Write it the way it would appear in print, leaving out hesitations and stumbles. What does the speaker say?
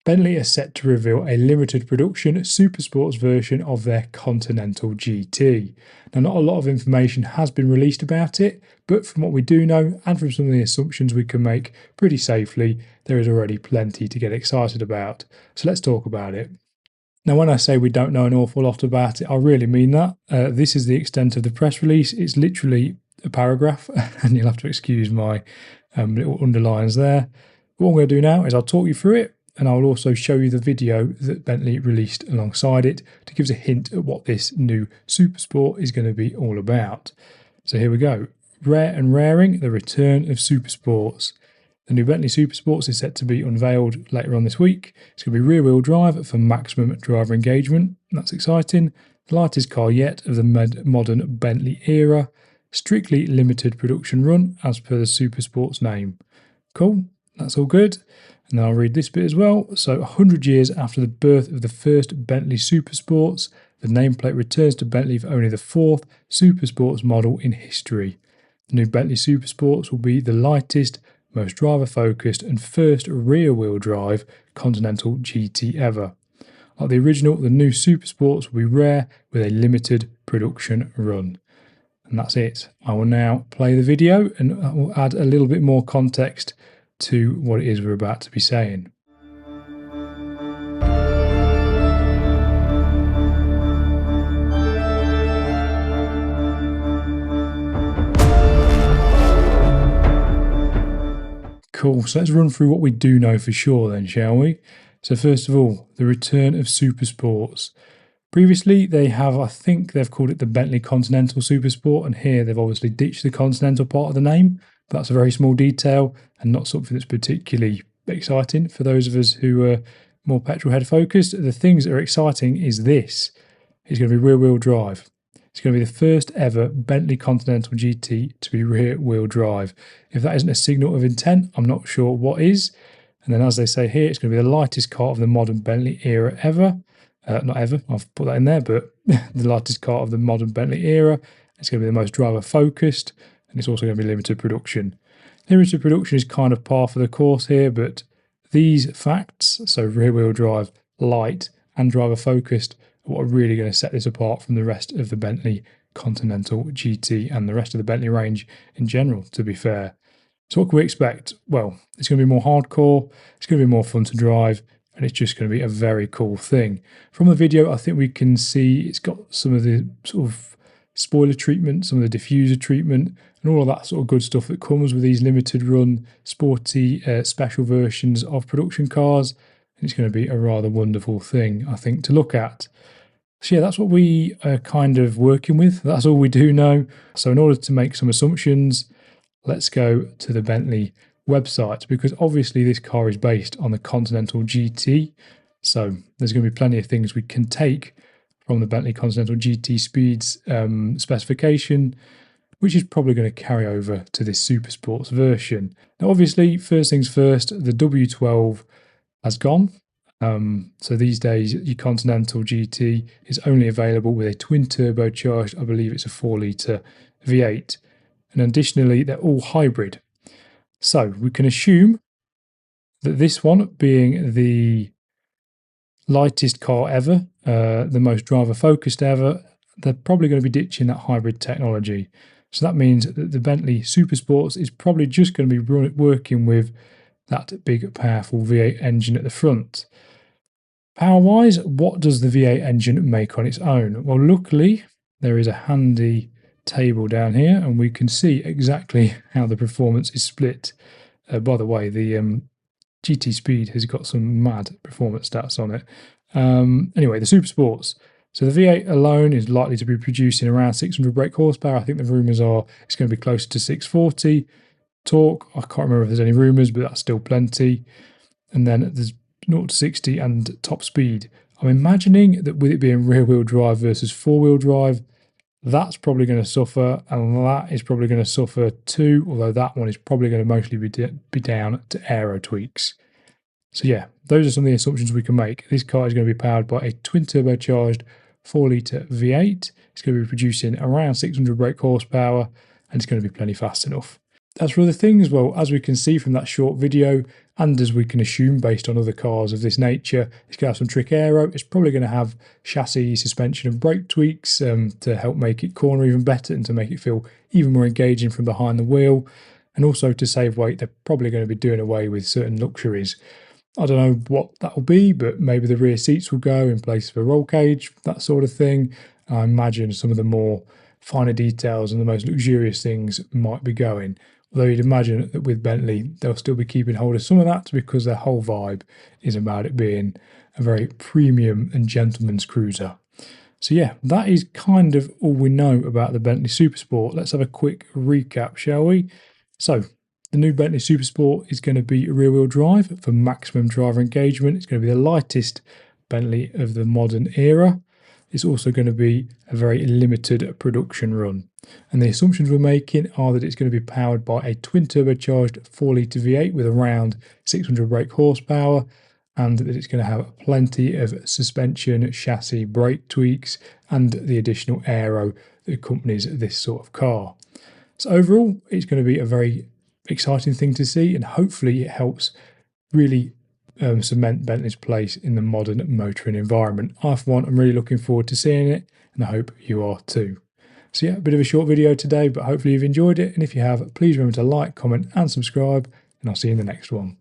Bentley are set to reveal a limited production Supersports version of their Continental GT. Now, not a lot of information has been released about it, but from what we do know and from some of the assumptions we can make pretty safely, there is already plenty to get excited about. So let's talk about it. Now, when I say we don't know an awful lot about it, I really mean that. This is the extent of the press release. It's literally a paragraph, and you'll have to excuse my little underlines there. What I'm going to do now is I'll talk you through it, and I'll also show you the video that Bentley released alongside it to give us a hint at what this new Supersport is going to be all about. So here we go. Rare and raring, the return of Supersports. The new Bentley Supersports is set to be unveiled later on this week. It's going to be rear-wheel drive for maximum driver engagement. That's exciting. The lightest car yet of the modern Bentley era. Strictly limited production run as per the Supersports name. Cool, that's all good. And then I'll read this bit as well. So 100 years after the birth of the first Bentley Supersports, the nameplate returns to Bentley for only the fourth Supersports model in history. The new Bentley Supersports will be the lightest, most driver-focused and first rear-wheel drive Continental GT ever. Like the original, the new Supersports will be rare with a limited production run. And that's it. I will now play the video and I will add a little bit more context to what it is we're about to be saying. Cool, so let's run through what we do know for sure then, shall we? So first of all, the return of Supersports. Previously, they have, I think they've called it the Bentley Continental Supersport, and here they've obviously ditched the Continental part of the name. But that's a very small detail and not something that's particularly exciting for those of us who are more petrol head focused. The things that are exciting is this. It's going to be rear-wheel drive. It's going to be the first ever Bentley Continental GT to be rear-wheel drive. If that isn't a signal of intent, I'm not sure what is. And then as they say here, it's going to be the lightest car of the modern Bentley era ever. Not ever, I've put that in there, but the lightest car of the modern Bentley era. It's going to be the most driver-focused, and it's also going to be limited production. Limited production is kind of par for the course here, but these facts, so rear-wheel drive, light, and driver-focused, are what are really going to set this apart from the rest of the Bentley Continental GT and the rest of the Bentley range in general, to be fair. So what can we expect? Well, it's going to be more hardcore, it's going to be more fun to drive, and it's just going to be a very cool thing. From the video, I think we can see it's got some of the sort of spoiler treatment, some of the diffuser treatment, and all of that sort of good stuff that comes with these limited run, sporty, special versions of production cars. And it's going to be a rather wonderful thing, I think, to look at. So yeah, that's what we are kind of working with. That's all we do know. So in order to make some assumptions, let's go to the Bentley website, because obviously this car is based on the Continental GT. So there's going to be plenty of things we can take from the Bentley Continental GT speeds specification, which is probably going to carry over to this Supersports version. Now, obviously, first things first, the W12 has gone. So these days, your Continental GT is only available with a twin turbocharged, I believe it's a 4-litre V8. And additionally, they're all hybrid. So we can assume that this one, being the lightest car ever, the most driver-focused ever, they're probably going to be ditching that hybrid technology. So that means that the Bentley Supersports is probably just going to be working with that big, powerful V8 engine at the front. Power-wise, what does the V8 engine make on its own? Well, luckily, there is a handy table down here, and we can see exactly how the performance is split. By the way, the GT Speed has got some mad performance stats on it. Anyway, the Supersports. So the V8 alone is likely to be producing around 600 brake horsepower. I think the rumours are it's going to be closer to 640. Torque, I can't remember if there's any rumours, but that's still plenty. And then there's 0 to 60 and top speed. I'm imagining that with it being rear-wheel drive versus four-wheel drive, that's probably going to suffer, and that is probably going to suffer too, although that one is probably going to mostly be down to aero tweaks. So yeah, those are some of the assumptions we can make. This car is going to be powered by a twin turbocharged 4-litre V8. It's going to be producing around 600 brake horsepower, and it's going to be plenty fast enough. As for other things, well, as we can see from that short video, and as we can assume based on other cars of this nature, it's going to have some trick aero. It's probably going to have chassis, suspension and brake tweaks to help make it corner even better and to make it feel even more engaging from behind the wheel. And also to save weight, they're probably going to be doing away with certain luxuries. I don't know what that will be, but maybe the rear seats will go in place of a roll cage, that sort of thing. I imagine some of the more finer details and the most luxurious things might be going. Although you'd imagine that with Bentley, they'll still be keeping hold of some of that because their whole vibe is about it being a very premium and gentleman's cruiser. So yeah, that is kind of all we know about the Bentley Supersport. Let's have a quick recap, shall we? So the new Bentley Supersport is going to be rear-wheel drive for maximum driver engagement. It's going to be the lightest Bentley of the modern era. It's also going to be a very limited production run. And the assumptions we're making are that it's going to be powered by a twin turbocharged 4-litre V8 with around 600 brake horsepower, and that it's going to have plenty of suspension, chassis, brake tweaks, and the additional aero that accompanies this sort of car. So overall, it's going to be a very exciting thing to see, and hopefully it helps really cement Bentley's place in the modern motoring environment. I, for one, am really looking forward to seeing it, and I hope you are too. So yeah, a bit of a short video today, but hopefully you've enjoyed it, and if you have, please remember to like, comment and subscribe, and I'll see you in the next one.